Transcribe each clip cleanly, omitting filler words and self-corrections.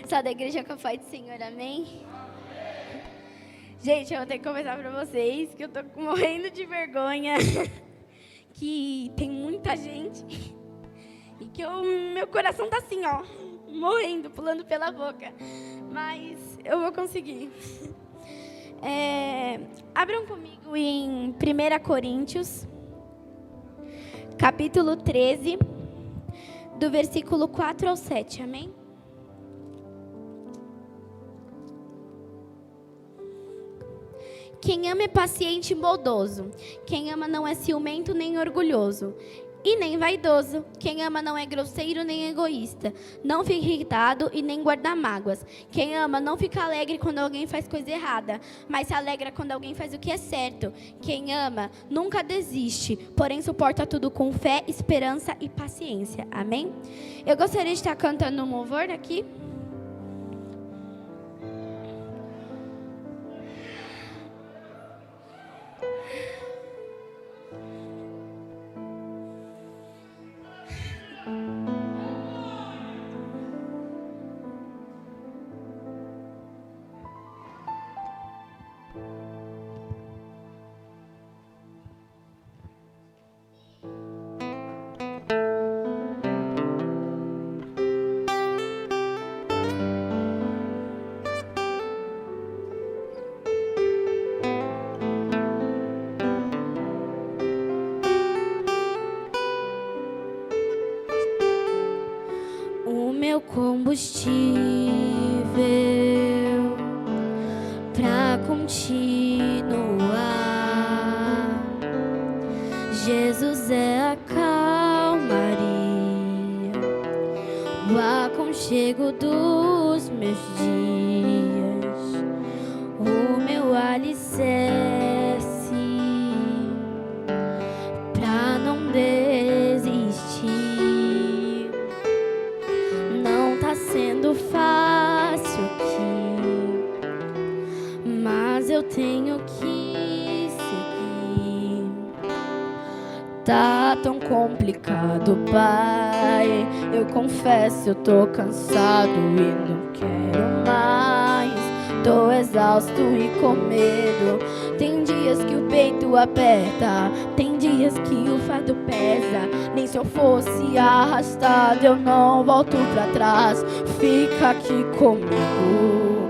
Só da igreja com a paz do Senhor, amém? Gente, eu vou ter que confessar pra vocês que eu tô morrendo de vergonha, que tem muita gente e que meu coração tá assim, ó, morrendo, pulando pela boca, mas eu vou conseguir. Abram comigo em 1 Coríntios, capítulo 13, do versículo 4 ao 7, amém? Quem ama é paciente e bondoso. Quem ama não é ciumento nem orgulhoso e nem vaidoso. Quem ama não é grosseiro nem egoísta. Não fica irritado e nem guarda mágoas. Quem ama não fica alegre quando alguém faz coisa errada, mas se alegra quando alguém faz o que é certo. Quem ama nunca desiste, porém suporta tudo com fé, esperança e paciência. Amém? Eu gostaria de estar cantando um louvor aqui. Combustível pra continuar. Jesus é a calmaria, o aconchego dos meus dias, o meu alicerce pra não desistir. Sendo fácil aqui, mas eu tenho que seguir. Tá tão complicado, Pai. Eu confesso, eu tô cansado e não quero mais. Tô exausto e com medo. Tem dias que o peito aperta, tem dias que o fardo pesa. Nem se eu fosse arrastado eu não volto pra trás. Fica aqui comigo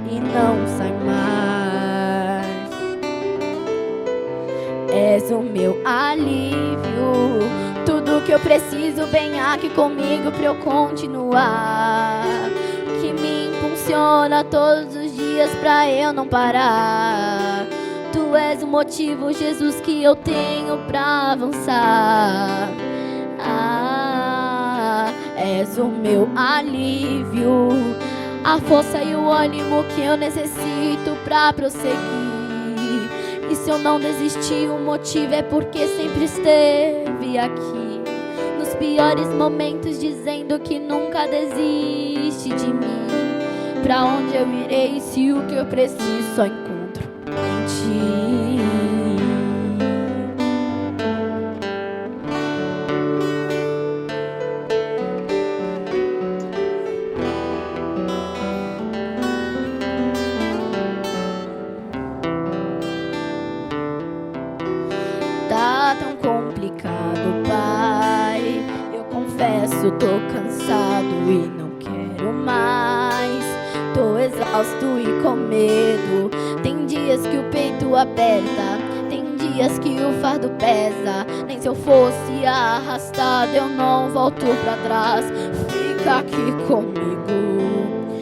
e não sai mais. És o meu alívio, tudo que eu preciso vem aqui comigo pra eu continuar. Que me impulsiona todos os dias pra eu não parar. Tu és o motivo, Jesus, que eu tenho pra avançar. És o meu alívio, a força e o ânimo que eu necessito pra prosseguir. E se eu não desistir, o motivo é porque sempre esteve aqui. Nos piores momentos dizendo que nunca desiste de mim. Pra onde eu irei se o que eu preciso só encontro em ti? Tá tão complicado, Pai. Eu confesso, tô cansado e não quero mais. Tô exausto e com medo. Tem dias que o peito aperta, tem dias que o fardo pesa. Nem se eu fosse arrastado eu não volto pra trás. Fica aqui comigo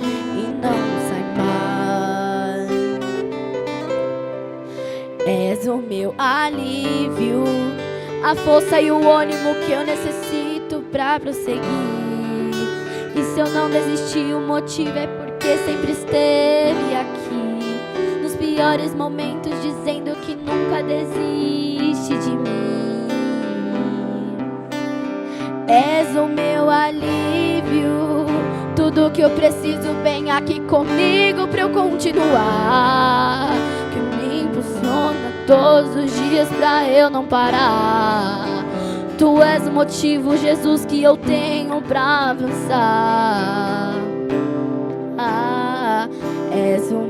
e não sai mais. És o meu alívio, a força e o ânimo que eu necessito pra prosseguir. E se eu não desistir, o motivo é porque sempre esteve aqui. Nos piores momentos dizendo que nunca desiste de mim. És o meu alívio, tudo que eu preciso vem aqui comigo pra eu continuar. Que me impulsiona todos os dias pra eu não parar. Tu és o motivo, Jesus, que eu tenho pra avançar.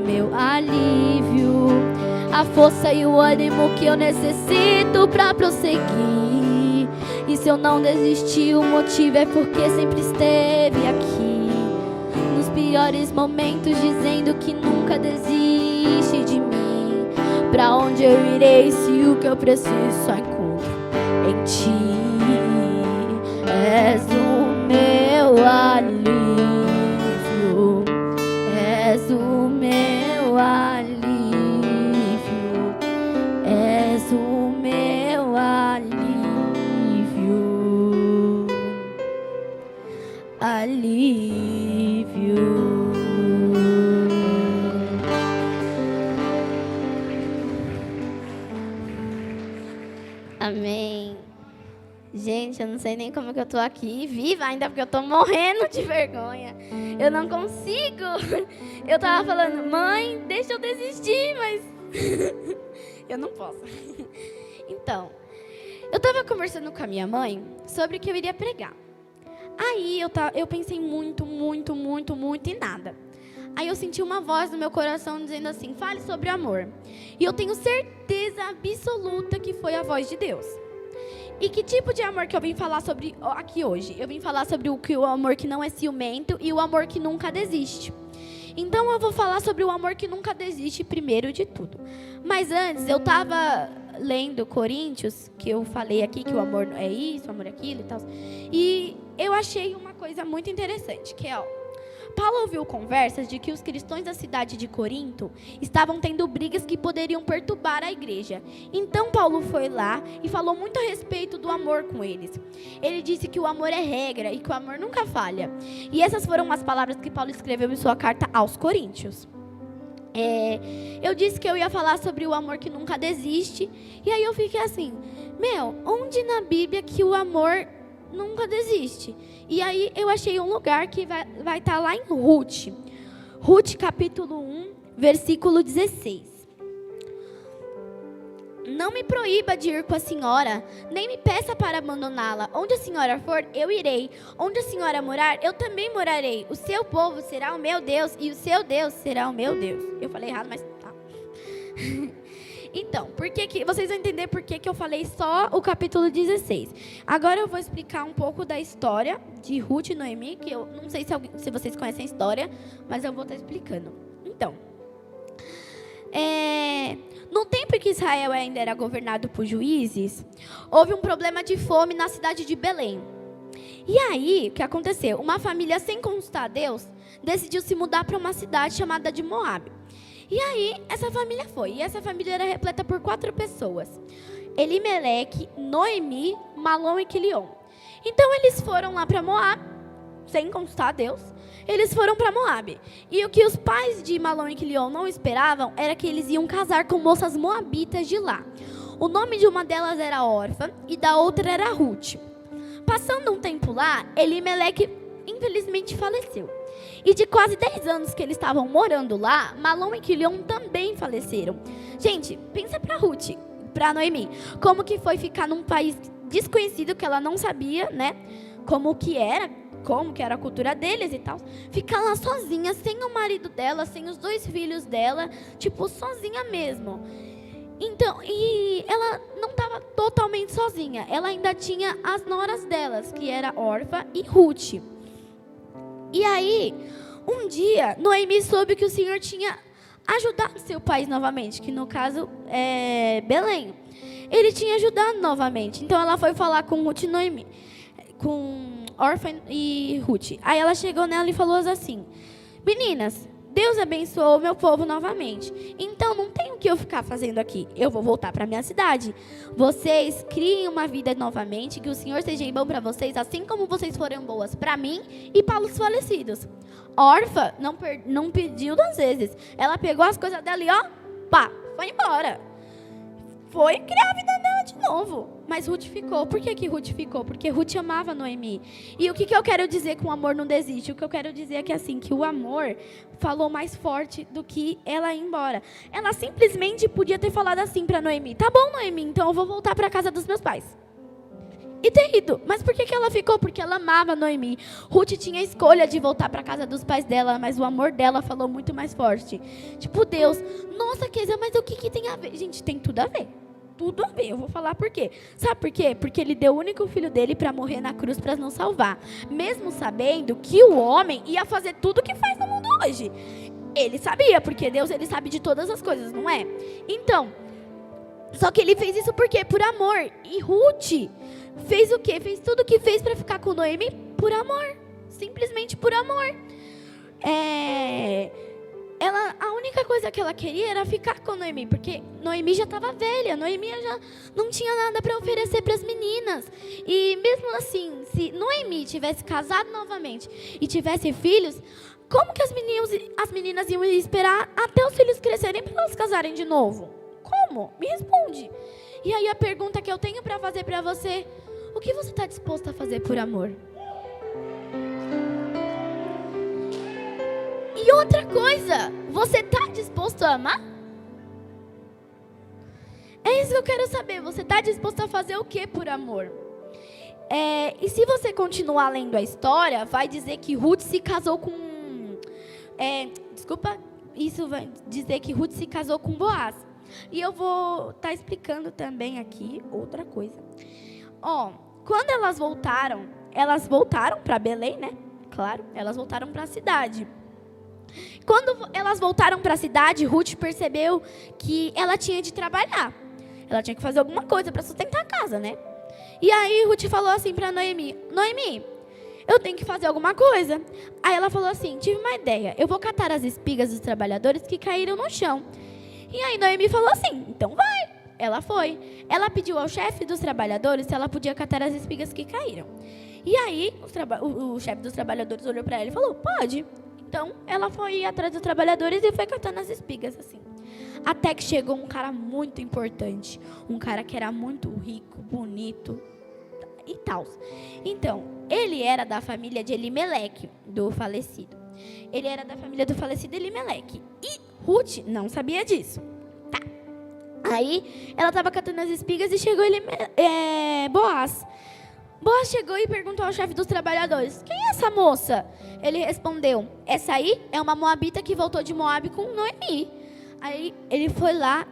meu alívio, a força e o ânimo que eu necessito pra prosseguir. E se eu não desistir, o motivo é porque sempre esteve aqui, nos piores momentos, dizendo que nunca desiste de mim. Pra onde eu irei se o que eu preciso só encontro em ti? És o meu alívio, és o meu alívio, és o meu alívio, alívio. Amém. Gente, eu não sei nem como que eu tô aqui viva ainda, porque eu tô morrendo de vergonha. Eu não consigo. Eu tava falando, mãe, deixa eu desistir, mas eu não posso. Então, eu tava conversando com a minha mãe sobre o que eu iria pregar. Aí eu pensei muito em nada. Aí eu senti uma voz no meu coração dizendo assim, fale sobre amor. E eu tenho certeza absoluta que foi a voz de Deus. E que tipo de amor que eu vim falar sobre aqui hoje? Eu vim falar sobre o amor que não é ciumento e o amor que nunca desiste. Então eu vou falar sobre o amor que nunca desiste primeiro de tudo. Mas antes, eu estava lendo Coríntios, que eu falei aqui que o amor é isso, o amor é aquilo e tal. E eu achei uma coisa muito interessante, que é, Paulo ouviu conversas de que os cristãos da cidade de Corinto estavam tendo brigas que poderiam perturbar a igreja. Então Paulo foi lá e falou muito a respeito do amor com eles. Ele disse que o amor é regra e que o amor nunca falha. E essas foram as palavras que Paulo escreveu em sua carta aos Coríntios. Eu disse que eu ia falar sobre o amor que nunca desiste. E aí eu fiquei assim, onde na Bíblia que o amor nunca desiste? E aí eu achei um lugar que vai estar lá em Ruth. Ruth capítulo 1, versículo 16. Não me proíba de ir com a senhora, nem me peça para abandoná-la. Onde a senhora for, eu irei. Onde a senhora morar, eu também morarei. O seu povo será o meu Deus e o seu Deus será o meu Deus. Eu falei errado, mas tá. Então, vocês vão entender por que eu falei só o capítulo 16. Agora eu vou explicar um pouco da história de Ruth e Noemi, que eu não sei se vocês conhecem a história, mas eu vou estar explicando. Então, no tempo em que Israel ainda era governado por juízes, houve um problema de fome na cidade de Belém. E aí, o que aconteceu? Uma família, sem consultar a Deus, decidiu se mudar para uma cidade chamada de Moabe. E aí, essa família foi. E essa família era repleta por 4 pessoas. Elimeleque, Noemi, Malom e Quilion. Então, eles foram lá para Moabe, sem consultar a Deus. Eles foram para Moabe. E o que os pais de Malom e Quilion não esperavam era que eles iam casar com moças moabitas de lá. O nome de uma delas era Orfa e da outra era Ruth. Passando um tempo lá, Elimeleque infelizmente faleceu. E de quase 10 anos que eles estavam morando lá, Malom e Quilion também faleceram. Gente, pensa pra Ruth, pra Noemi, como que foi ficar num país desconhecido que ela não sabia, né? Como que era a cultura deles e tal. Ficar lá sozinha, sem o marido dela, sem os 2 filhos dela, tipo, sozinha mesmo. Então, e ela não estava totalmente sozinha. Ela ainda tinha as noras delas, que era Orfa e Ruth. E aí, um dia, Noemi soube que o Senhor tinha ajudado seu país novamente, que no caso é Belém. Ele tinha ajudado novamente. Então ela foi falar com Ruth e Noemi, com Orfa e Ruth. Aí ela chegou nela e falou assim: meninas, Deus abençoou o meu povo novamente. Então não tem o que eu ficar fazendo aqui. Eu vou voltar para minha cidade. Vocês criem uma vida novamente, que o Senhor seja bom para vocês, assim como vocês foram boas para mim e para os falecidos. Orfa não pediu 2 vezes. Ela pegou as coisas dela e foi embora. Foi criar a vida dela de novo. Mas Ruth ficou. Por que Ruth ficou? Porque Ruth amava Noemi. E o que eu quero dizer com o amor não desiste? O que eu quero dizer é que assim, que o amor falou mais forte do que ela ir embora. Ela simplesmente podia ter falado assim para Noemi: tá bom, Noemi, então eu vou voltar para a casa dos meus pais. e ter ido. Mas por que ela ficou? Porque ela amava Noemi. Ruth tinha a escolha de voltar para a casa dos pais dela, mas o amor dela falou muito mais forte. Tipo, Deus, nossa, Kesia, mas o que tem a ver? Gente, tem tudo a ver. Tudo a ver, eu vou falar por quê. Sabe por quê? Porque ele deu o único filho dele para morrer na cruz para nos salvar. Mesmo sabendo que o homem ia fazer tudo o que faz no mundo hoje. Ele sabia, porque Deus, ele sabe de todas as coisas, não é? Então, só que ele fez isso por quê? Por amor. E Ruth fez o quê? Fez tudo o que fez para ficar com Noemi por amor. Simplesmente por amor. A única coisa que ela queria era ficar com Noemi, porque Noemi já estava velha, Noemi já não tinha nada para oferecer para as meninas. E mesmo assim, se Noemi tivesse casado novamente e tivesse filhos, como que as meninas iam esperar até os filhos crescerem para elas casarem de novo? Como? Me responde. E aí a pergunta que eu tenho para fazer para você: o que você está disposto a fazer por amor? E outra coisa, você está disposto a amar? É isso que eu quero saber. Você está disposto a fazer o que por amor? E se você continuar lendo a história, vai dizer que Ruth se casou com... isso vai dizer que Ruth se casou com Boaz. E eu vou estar explicando também aqui outra coisa. Quando elas voltaram para Belém, né? Claro, elas voltaram para a cidade. Quando elas voltaram para a cidade, Ruth percebeu que ela tinha de trabalhar. Ela tinha que fazer alguma coisa para sustentar a casa, né? E aí Ruth falou assim para Noemi: Noemi, eu tenho que fazer alguma coisa. Aí ela falou assim: tive uma ideia, eu vou catar as espigas dos trabalhadores que caíram no chão. E aí Noemi falou assim: então vai. Ela foi. Ela pediu ao chefe dos trabalhadores se ela podia catar as espigas que caíram. E aí o chefe dos trabalhadores olhou para ela e falou: pode. Então, ela foi atrás dos trabalhadores e foi catando as espigas, assim. Até que chegou um cara muito importante. Um cara que era muito rico, bonito e tal. Então, ele era da família de Elimeleque, do falecido. Ele era da família do falecido Elimeleque. E Ruth não sabia disso. Tá. Aí, ela estava catando as espigas e chegou Boaz. Boaz chegou e perguntou ao chefe dos trabalhadores: quem é essa moça? Ele respondeu: essa aí é uma moabita que voltou de Moabe com Noemi. Aí ele foi lá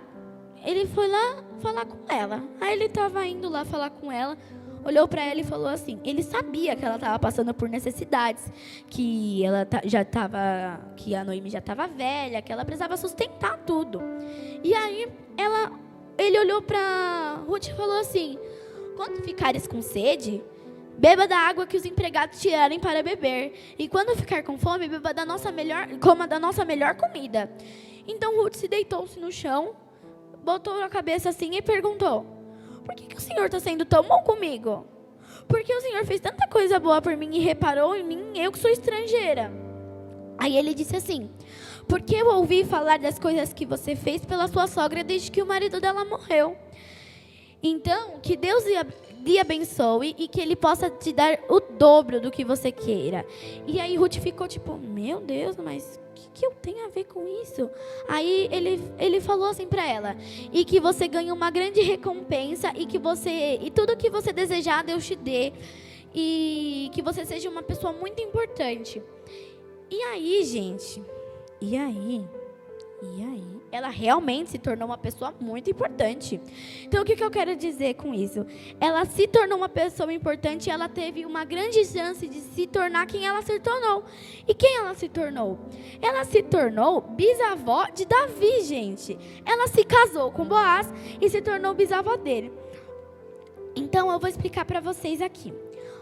falar com ela. Aí ele estava indo lá falar com ela, olhou para ela e falou assim: ele sabia que ela estava passando por necessidades, que que a Noemi já estava velha, que ela precisava sustentar tudo. E aí ele olhou para Ruth e falou assim: quando ficares com sede, beba da água que os empregados tirarem para beber. E quando ficar com fome, coma da nossa melhor comida. Então Ruth se deitou-se no chão, botou a cabeça assim e perguntou: por que o Senhor está sendo tão bom comigo? Porque o Senhor fez tanta coisa boa por mim e reparou em mim, eu que sou estrangeira. Aí ele disse assim: porque eu ouvi falar das coisas que você fez pela sua sogra desde que o marido dela morreu. Então, que Deus lhe abençoe e que Ele possa te dar o dobro do que você queira. E aí Ruth ficou tipo: meu Deus, mas o que eu tenho a ver com isso? Aí ele falou assim para ela: e que você ganhe uma grande recompensa e tudo que você desejar, Deus te dê. E que você seja uma pessoa muito importante. E aí, gente, e aí, ela realmente se tornou uma pessoa muito importante. Então, o que eu quero dizer com isso? Ela se tornou uma pessoa importante e ela teve uma grande chance de se tornar quem ela se tornou. E quem ela se tornou? Ela se tornou bisavó de Davi, gente. Ela se casou com Boaz e se tornou bisavó dele. Então, eu vou explicar para vocês aqui.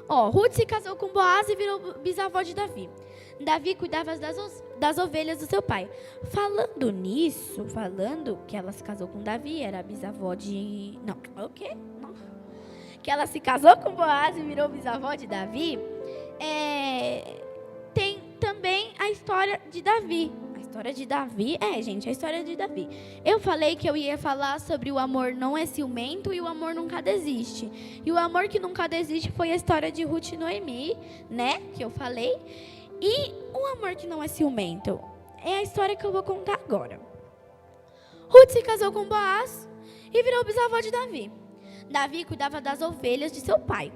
Ruth se casou com Boaz e virou bisavó de Davi. Davi cuidava das ovelhas do seu pai. Falando que ela se casou com Davi, era bisavó de... Não, o quê? Não. Que ela se casou com Boaz e virou bisavó de Davi. Tem também a história de Davi. A história de Davi, gente, a história de Davi. Eu falei que eu ia falar sobre o amor não é ciumento e o amor nunca desiste. E o amor que nunca desiste foi a história de Ruth e Noemi, né? Que eu falei. E o amor que não é ciumento é a história que eu vou contar agora. Ruth se casou com Boaz e virou bisavó de Davi. Davi cuidava das ovelhas de seu pai.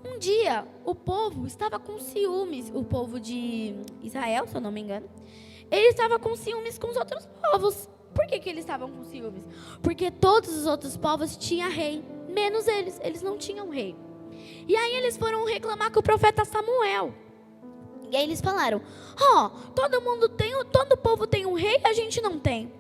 Um dia, o povo estava com ciúmes, o povo de Israel, se eu não me engano, ele estava com ciúmes com os outros povos. Por que eles estavam com ciúmes? Porque todos os outros povos tinham rei, menos eles não tinham rei. E aí eles foram reclamar com o profeta Samuel. E aí eles falaram, todo povo tem um rei e a gente não tem.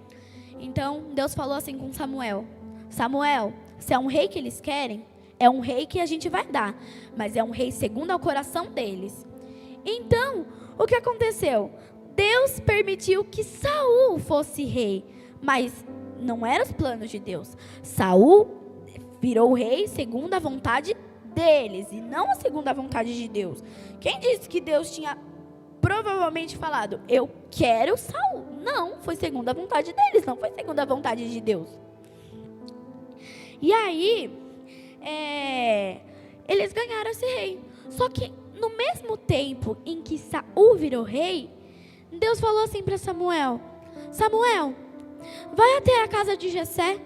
Então Deus falou assim com Samuel, Samuel, se é um rei que eles querem, é um rei que a gente vai dar, mas é um rei segundo ao coração deles. Então, o que aconteceu? Deus permitiu que Saul fosse rei, mas não eram os planos de Deus. Saul virou rei segundo a vontade deles e não a segundo a vontade de Deus. Quem disse que Deus tinha provavelmente falado, eu quero Saul? Não, foi segundo a vontade deles, não foi segundo a vontade de Deus. E aí, eles ganharam esse rei. Só que no mesmo tempo em que Saul virou rei, Deus falou assim para Samuel, Samuel, vai até a casa de Jessé.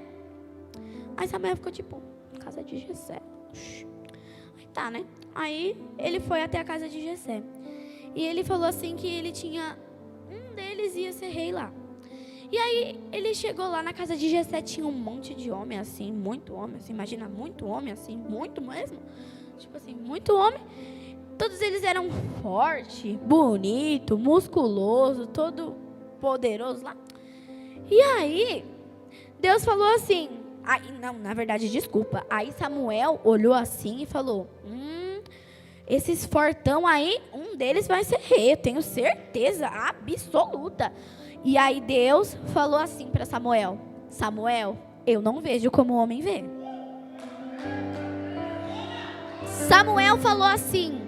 Aí Samuel ficou tipo, casa de Jessé. Aí tá, né? Aí ele foi até a casa de Jessé. E ele falou assim que ele tinha, um deles ia ser rei lá. E aí ele chegou lá na casa de Jessé, tinha um monte de homem assim, muito homem, assim, imagina, muito homem assim, muito mesmo. Tipo assim, muito homem. Todos eles eram forte, bonito, musculoso, todo poderoso lá. E aí, Deus falou assim, não, na verdade, desculpa. Aí Samuel olhou assim e falou, esses fortão aí, um deles vai ser rei, eu tenho certeza absoluta. E aí Deus falou assim para Samuel, Samuel, eu não vejo como o homem vê. Samuel falou assim,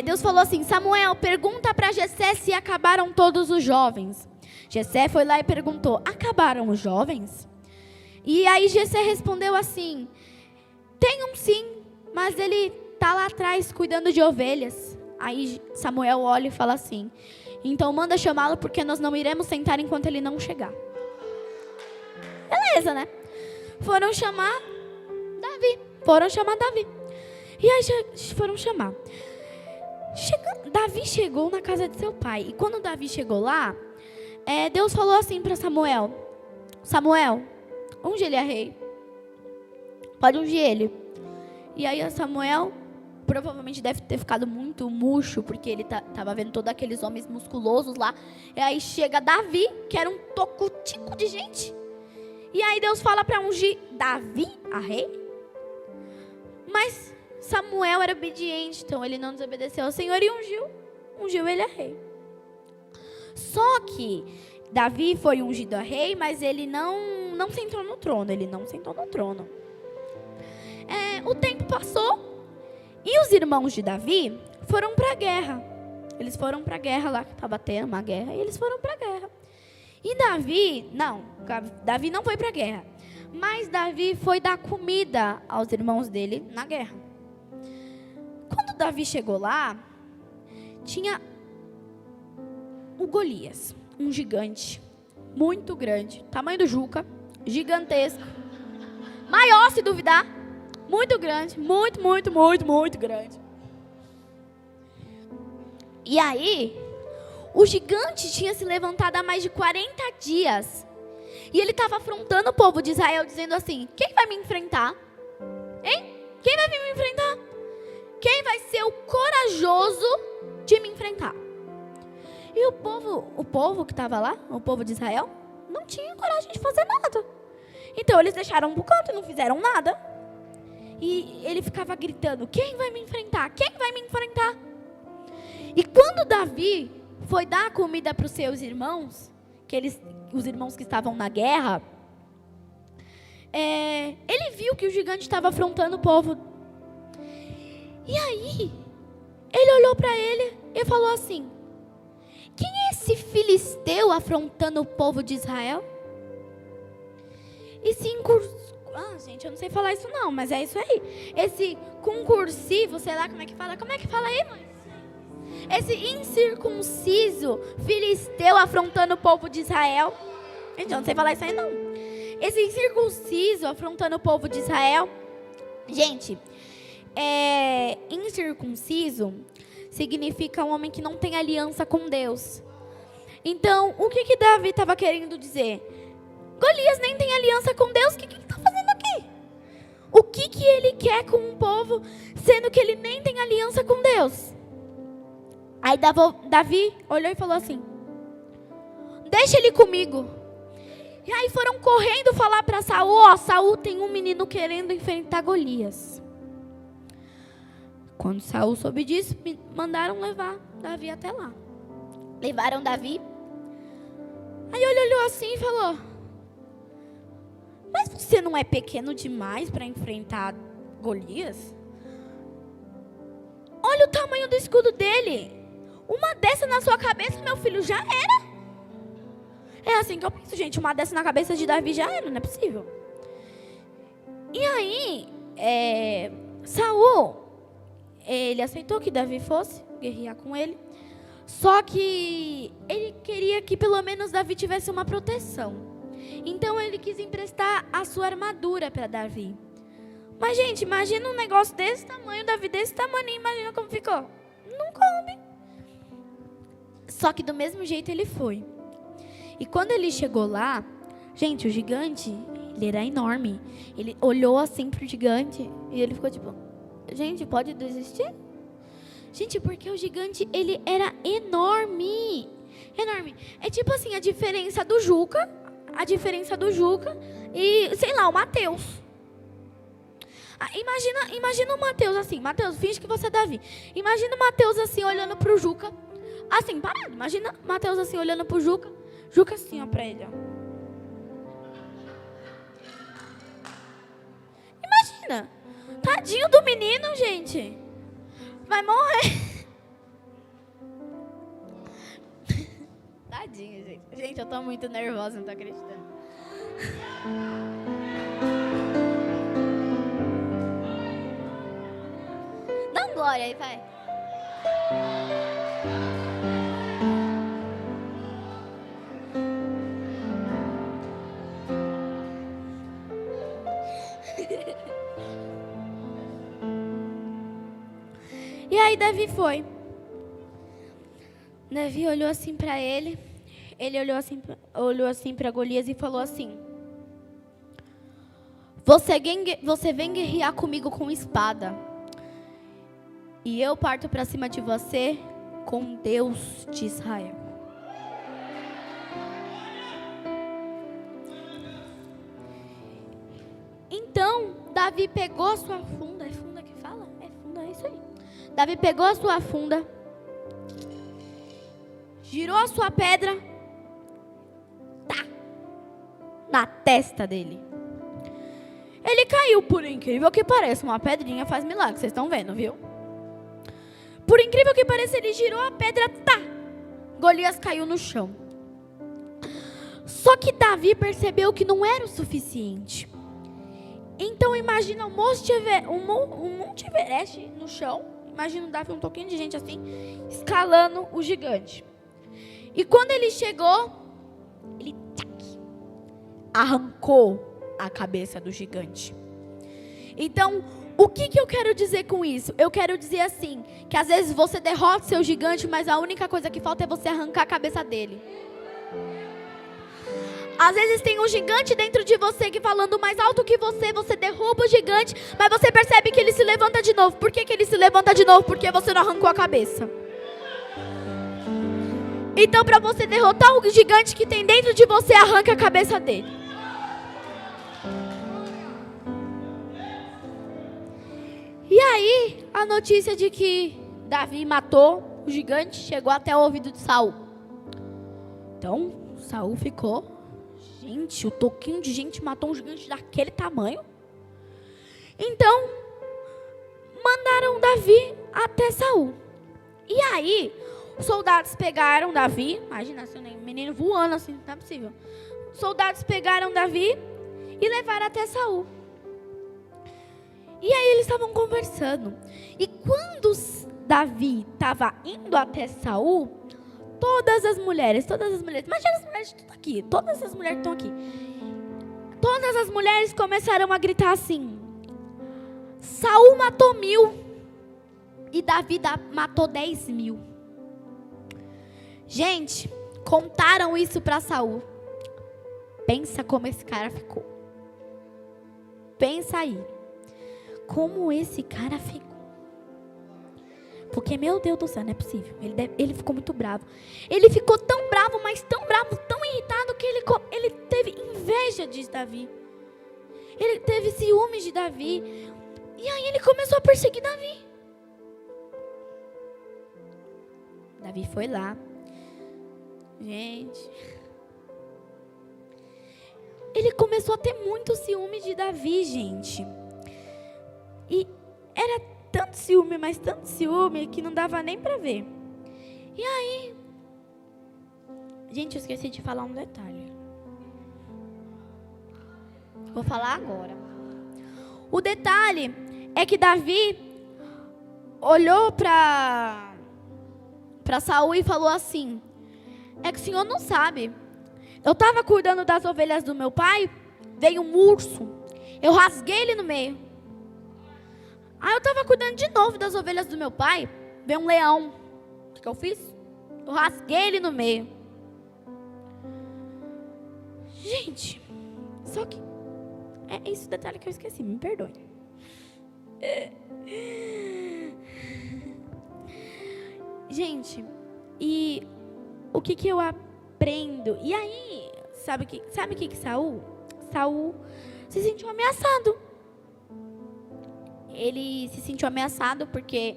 Deus falou assim, Samuel, pergunta para Jessé se acabaram todos os jovens. Jessé foi lá e perguntou, acabaram os jovens? E aí Jessé respondeu assim, tem um sim, mas ele está lá atrás cuidando de ovelhas. Aí Samuel olha e fala assim, então manda chamá-lo porque nós não iremos sentar enquanto ele não chegar. Beleza, né? Foram chamar Davi. E aí foram chamar. Davi chegou na casa de seu pai. E quando Davi chegou lá, Deus falou assim para Samuel, Samuel, unge ele a rei. Pode ungir ele. E aí Samuel provavelmente deve ter ficado muito murcho, porque ele estava vendo todos aqueles homens musculosos lá. E aí chega Davi, que era um tocutico de gente. E aí Deus fala para ungir Davi a rei. Mas Samuel era obediente, então ele não desobedeceu ao Senhor e ungiu ele a rei. Só que Davi foi ungido a rei, mas ele não sentou no trono. O tempo passou e os irmãos de Davi foram para a guerra. Eles foram para a guerra lá, que estava tendo uma guerra, e eles foram para a guerra. E Davi não foi para a guerra, mas Davi foi dar comida aos irmãos dele na guerra. Quando Davi chegou lá, tinha o Golias, um gigante, muito grande, tamanho do Juca, gigantesco, maior se duvidar, muito grande, muito grande. E aí, o gigante tinha se levantado há mais de 40 dias, e ele estava afrontando o povo de Israel, dizendo assim, quem vai me enfrentar? Hein? Quem vai vir me enfrentar? Quem vai ser o corajoso de me enfrentar? E o povo que estava lá, o povo de Israel, não tinha coragem de fazer nada. Então eles deixaram pro canto e não fizeram nada. E ele ficava gritando, quem vai me enfrentar? Quem vai me enfrentar? E quando Davi foi dar comida para os seus irmãos, os irmãos que estavam na guerra, ele viu que o gigante estava afrontando o povo. E aí, ele olhou para ele e falou assim, quem é esse filisteu afrontando o povo de Israel? E se gente, eu não sei falar isso não, mas é isso aí. Esse concursivo, sei lá como é que fala aí, mãe? Esse incircunciso filisteu afrontando o povo de Israel. Gente, eu não sei falar isso aí não. esse incircunciso afrontando o povo de Israel. Gente, incircunciso significa um homem que não tem aliança com Deus. Então, o que Davi estava querendo dizer? Golias nem tem aliança com Deus, o que ele está fazendo aqui? O que ele quer com o povo, sendo que ele nem tem aliança com Deus? Aí Davi olhou e falou assim: deixa ele comigo. E aí foram correndo falar para Saul: Saul tem um menino querendo enfrentar Golias. Quando Saul soube disso, mandaram levar Davi até lá. Levaram Davi. Aí ele olhou assim e falou: mas você não é pequeno demais para enfrentar Golias? Olha o tamanho do escudo dele. Uma dessa na sua cabeça, meu filho, já era. É assim que eu penso, gente. Uma dessa na cabeça de Davi já era, não é possível. E aí, Saul, ele aceitou que Davi fosse guerrear com ele. Só que ele queria que pelo menos Davi tivesse uma proteção. Então ele quis emprestar a sua armadura para Davi. Mas, gente, imagina um negócio desse tamanho, Davi desse tamanho, imagina como ficou. Não coube. Só que do mesmo jeito ele foi. E quando ele chegou lá, gente, o gigante, ele era enorme. Ele olhou assim pro gigante e ele ficou tipo: gente, pode desistir? Gente, porque o gigante, ele era enorme. Enorme. É tipo assim, a diferença do Juca e, sei lá, o Mateus. Imagina o Mateus assim. Mateus, finge que você é Davi. Imagina o Mateus assim, olhando pro Juca. Assim, parado. Imagina o Mateus assim, olhando pro Juca. Juca assim, ó, pra ele, ó. Imagina. Tadinho do menino, gente. Vai morrer. Tadinho, gente. Gente, eu tô muito nervosa, não tô acreditando. Dá um glória aí, vai. E aí Davi foi. Davi olhou assim para ele. Ele olhou assim para Golias e falou assim: você vem guerrear comigo com espada, e eu parto para cima de você com Deus de Israel. Então Davi pegou a sua funda. É funda que fala? É funda, é isso aí. Davi pegou a sua funda, girou a sua pedra, na testa dele. Ele caiu, por incrível que pareça. Uma pedrinha faz milagre, vocês estão vendo, viu? Por incrível que pareça, ele girou a pedra, Golias caiu no chão. Só que Davi percebeu que não era o suficiente. Então imagina um Monte Everest no chão. Imagina o Davi, um toquinho de gente assim, escalando o gigante. E quando ele chegou, ele arrancou a cabeça do gigante. Então, o que eu quero dizer com isso? Eu quero dizer assim, que às vezes você derrota seu gigante, mas a única coisa que falta é você arrancar a cabeça dele. Às vezes tem um gigante dentro de você que falando mais alto que você derruba o gigante, mas você percebe que ele se levanta de novo. Por que ele se levanta de novo? Porque você não arrancou a cabeça. Então, para você derrotar o gigante que tem dentro de você, arranca a cabeça dele. E aí, a notícia de que Davi matou o gigante chegou até o ouvido de Saul. Então, Saul ficou: gente, o toquinho de gente matou um gigante daquele tamanho. Então, mandaram Davi até Saul. E aí, os soldados pegaram Davi. Imagina assim, um menino voando assim, não é possível. Os soldados pegaram Davi e levaram até Saul. E aí eles estavam conversando. E quando Davi estava indo até Saul, todas as mulheres, imagina as mulheres de tudo aqui, todas as mulheres que estão aqui, todas todas as mulheres começaram a gritar assim: Saul matou 1000 e Davi matou 10.000. Gente, contaram isso para Saul. Pensa como esse cara ficou. Pensa aí. Como esse cara ficou. Porque, meu Deus do céu, não é possível. Ele ficou muito bravo. Ele ficou tão bravo, mas tão bravo, tão irritado, que ele teve inveja de Davi. Ele teve ciúmes de Davi. E aí ele começou a perseguir Davi. Davi foi lá. Gente. Ele começou a ter muito ciúme de Davi, gente. E era tanto ciúme, mas tanto ciúme, que não dava nem pra ver. E aí... Gente, eu esqueci de falar um detalhe. Vou falar agora. O detalhe é que Davi olhou para Saul e falou assim: é que o senhor não sabe. Eu estava cuidando das ovelhas do meu pai, veio um urso, eu rasguei ele no meio. Aí eu estava cuidando de novo das ovelhas do meu pai, veio um leão. O que eu fiz? Eu rasguei ele no meio. Gente, só que é esse detalhe que eu esqueci, me perdoe. Gente, e o que eu aprendo? E aí, sabe o que Saul se sentiu ameaçado. Ele se sentiu ameaçado porque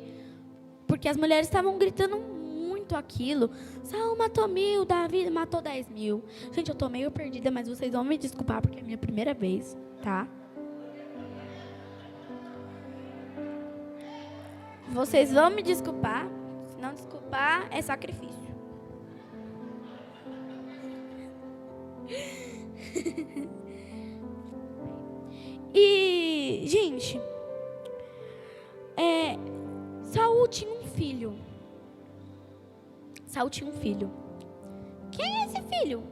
as mulheres estavam gritando muito aquilo. Saul matou 1000, Davi matou 10.000. Gente, eu tô meio perdida, mas vocês vão me desculpar porque é a minha primeira vez, tá? Vocês vão me desculpar. Se não desculpar, é sacrifício. E, gente, Saul tinha um filho. Saul tinha um filho. Quem é esse filho?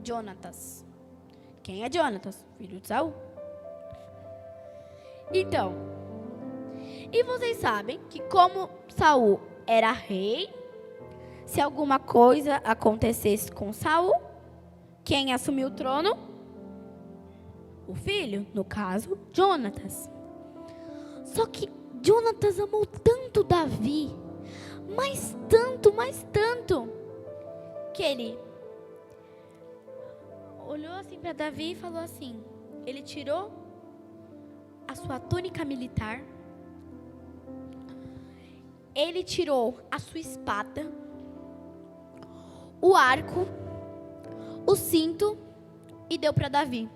Jonatas. Quem é Jonatas? Filho de Saul. Então, e vocês sabem que como Saul era rei, se alguma coisa acontecesse com Saul, quem assumiu o trono? O filho, no caso, Jonatas. Só que Jonatas amou tanto Davi, mas tanto, que ele olhou assim para Davi e falou assim, ele tirou a sua túnica militar, ele tirou a sua espada, o arco, o cinto e deu para Davi.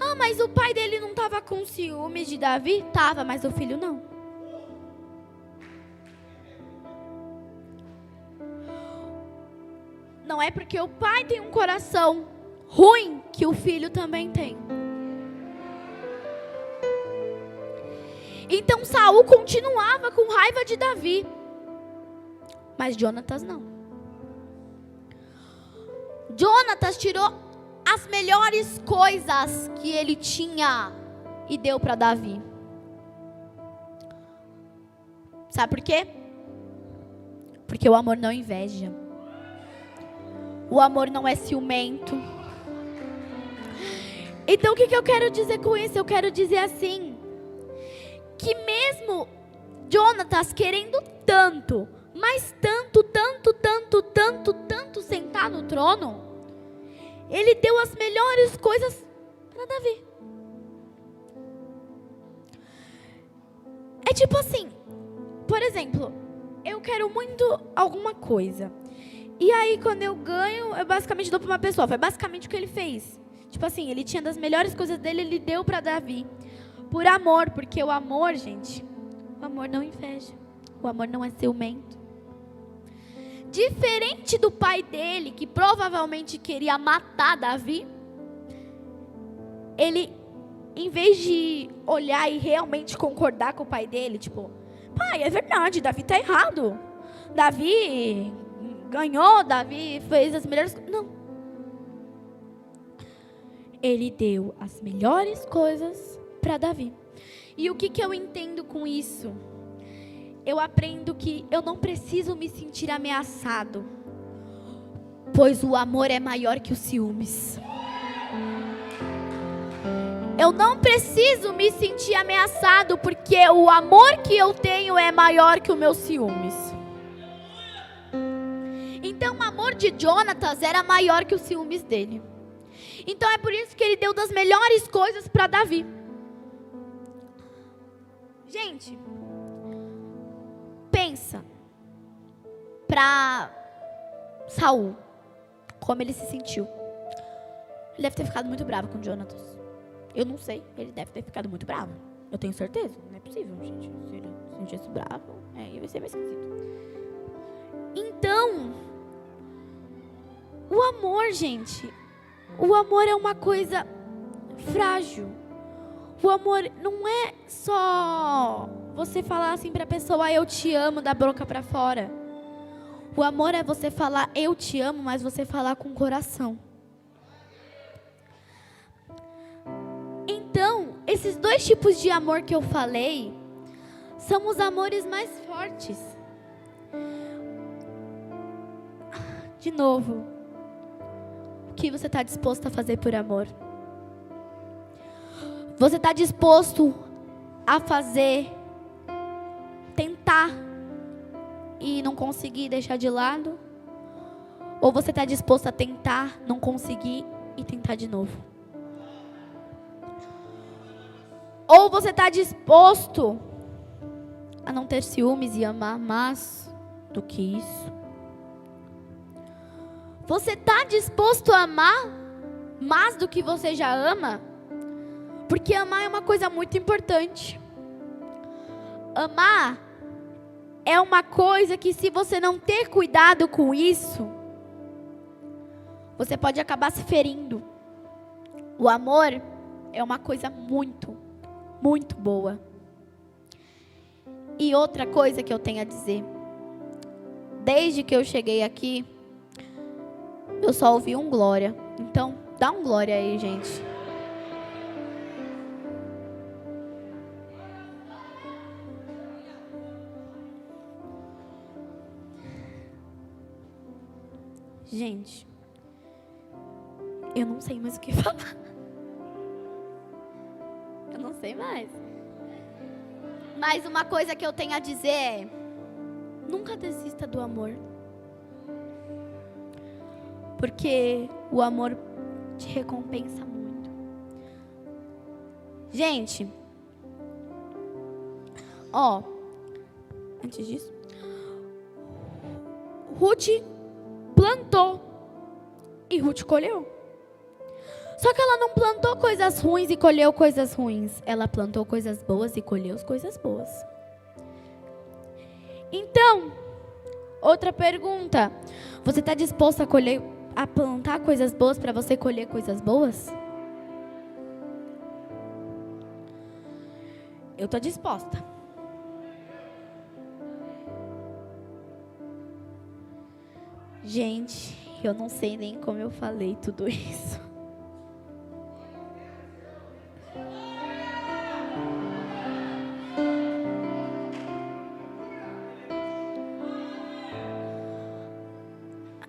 Ah, mas o pai dele não estava com ciúmes de Davi? Tava, mas o filho não. Não é porque o pai tem um coração ruim que o filho também tem. Então Saul continuava com raiva de Davi, mas Jonatas não. Jonatas tirou as melhores coisas que ele tinha e deu para Davi. Sabe por quê? Porque o amor não inveja. O amor não é ciumento. Então o que eu quero dizer com isso? Eu quero dizer assim, que mesmo Jonatas querendo tanto, mas tanto sentar no trono, ele deu as melhores coisas para Davi. É tipo assim, por exemplo, eu quero muito alguma coisa. E aí quando eu ganho, eu basicamente dou para uma pessoa. Foi basicamente o que ele fez. Tipo assim, ele tinha das melhores coisas dele, ele deu para Davi. Por amor, porque o amor, gente, o amor não inveja. O amor não é ciumento. Diferente do pai dele, que provavelmente queria matar Davi, ele, em vez de olhar e realmente concordar com o pai dele, tipo, pai, é verdade, Davi tá errado. Davi ganhou, Davi fez as melhores coisas. Não. Ele deu as melhores coisas para Davi. E o que eu entendo com isso? Eu aprendo que eu não preciso me sentir ameaçado, pois o amor é maior que os ciúmes. Eu não preciso me sentir ameaçado, porque o amor que eu tenho é maior que os meus ciúmes. Então o amor de Jonatas era maior que os ciúmes dele. Então é por isso que ele deu das melhores coisas para Davi. Gente, pensa para Saul, como ele se sentiu. Ele deve ter ficado muito bravo com Jonatas. Eu não sei, ele deve ter ficado muito bravo. Eu tenho certeza, não é possível, gente. Se ele se sentisse bravo, ia ser mais esquisito. Então, o amor, gente, o amor é uma coisa frágil. O amor não é só você falar assim pra pessoa, eu te amo, da boca pra fora. O amor é você falar, eu te amo, mas você falar com o coração. Então, esses dois tipos de amor que eu falei, são os amores mais fortes. De novo, o que você está disposto a fazer por amor? Você está disposto a fazer, tentar e não conseguir deixar de lado? Ou você está disposto a tentar, não conseguir e tentar de novo? Ou você está disposto a não ter ciúmes e amar mais do que isso? Você está disposto a amar mais do que você já ama? Porque amar é uma coisa muito importante. Amar é uma coisa que, se você não ter cuidado com isso, você pode acabar se ferindo. O amor é uma coisa muito, muito boa. E outra coisa que eu tenho a dizer: desde que eu cheguei aqui, eu só ouvi um glória. Então, dá um glória aí, gente. Gente, eu não sei mais o que falar. Eu não sei mais. Mas uma coisa que eu tenho a dizer é: nunca desista do amor. Porque o amor te recompensa muito. Gente, antes disso, Ruth plantou e Ruth colheu. Só que ela não plantou coisas ruins e colheu coisas ruins. Ela plantou coisas boas e colheu coisas boas. Então, outra pergunta: você está disposto a plantar coisas boas para você colher coisas boas? Eu estou disposta. Gente, eu não sei nem como eu falei tudo isso.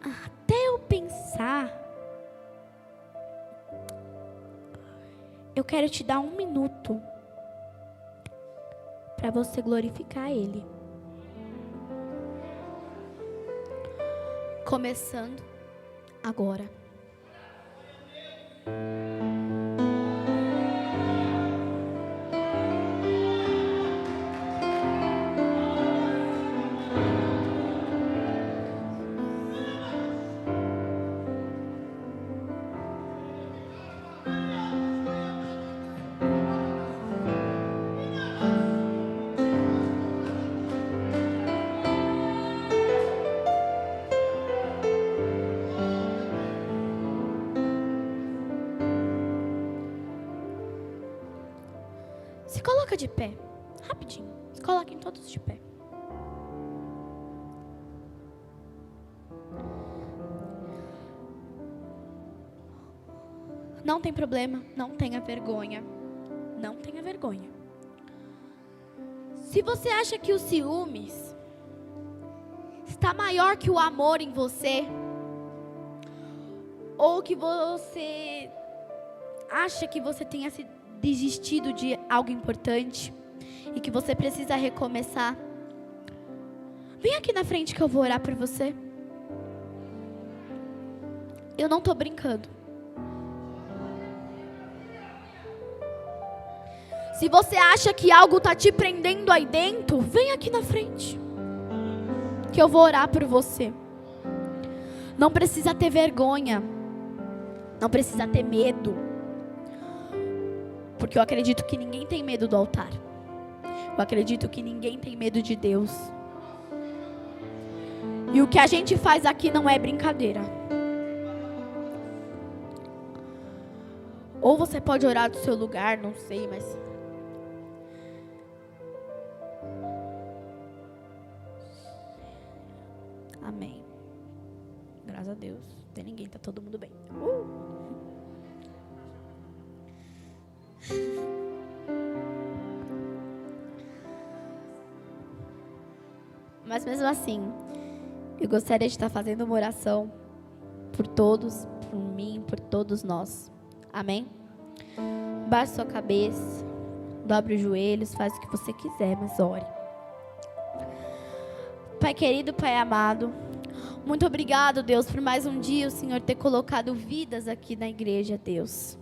Até eu pensar, eu quero te dar 1 minuto para você glorificar Ele. Começando agora. Se coloca de pé, rapidinho. Se coloquem todos de pé. Não tem problema, não tenha vergonha. Não tenha vergonha. Se você acha que os ciúmes está maior que o amor em você, ou que você acha que você tenha se desistido de algo importante e que você precisa recomeçar, vem aqui na frente que eu vou orar por você. Eu não estou brincando. Se você acha que algo está te prendendo aí dentro, vem aqui na frente que eu vou orar por você. Não precisa ter vergonha. Não precisa ter medo. Porque eu acredito que ninguém tem medo do altar. Eu acredito que ninguém tem medo de Deus. E o que a gente faz aqui não é brincadeira. Ou você pode orar do seu lugar, não sei, mas... Amém. Graças a Deus. Não tem ninguém, tá todo mundo bem. Mas mesmo assim, eu gostaria de estar fazendo uma oração por todos, por mim, por todos nós. Amém? Baixe sua cabeça, dobre os joelhos, faz o que você quiser, mas ore. Pai querido, Pai amado, muito obrigado, Deus, por mais um dia o Senhor ter colocado vidas aqui na igreja, Deus.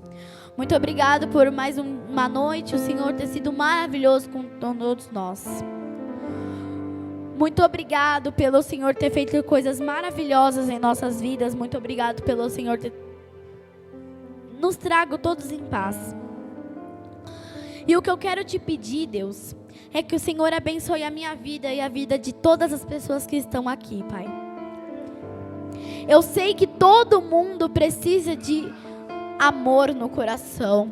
Muito obrigado por mais uma noite, o Senhor ter sido maravilhoso com todos nós. Muito obrigado pelo Senhor ter feito coisas maravilhosas em nossas vidas. Muito obrigado pelo Senhor ter nos trago todos em paz. E o que eu quero te pedir, Deus, é que o Senhor abençoe a minha vida e a vida de todas as pessoas que estão aqui, Pai. Eu sei que todo mundo precisa de amor no coração.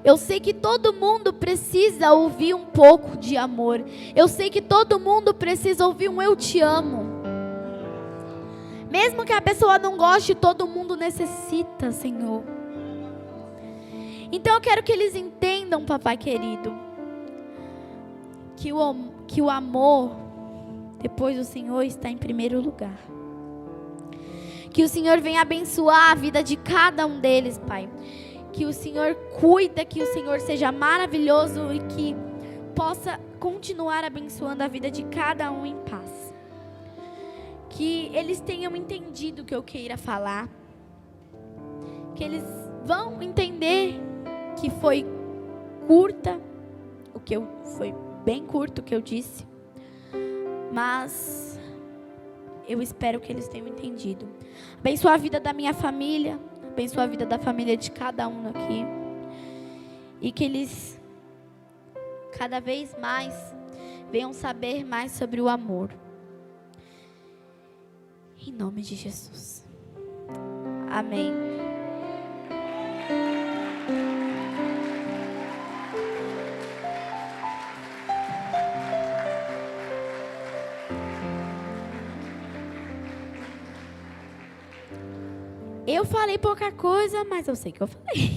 Eu sei que todo mundo precisa ouvir um pouco de amor. Eu sei que todo mundo precisa ouvir um eu te amo. Mesmo que a pessoa não goste, todo mundo necessita, Senhor. Então eu quero que eles entendam, papai querido, que o amor depois do Senhor está em primeiro lugar. Que o Senhor venha abençoar a vida de cada um deles, Pai. Que o Senhor cuida, que o Senhor seja maravilhoso e que possa continuar abençoando a vida de cada um em paz. Que eles tenham entendido o que eu queira falar. Que eles vão entender que foi foi bem curto o que eu disse. Mas eu espero que eles tenham entendido. Abençoa a vida da minha família. Abençoa a vida da família de cada um aqui. E que eles cada vez mais venham saber mais sobre o amor. Em nome de Jesus. Amém. Eu falei pouca coisa, mas eu sei que eu falei.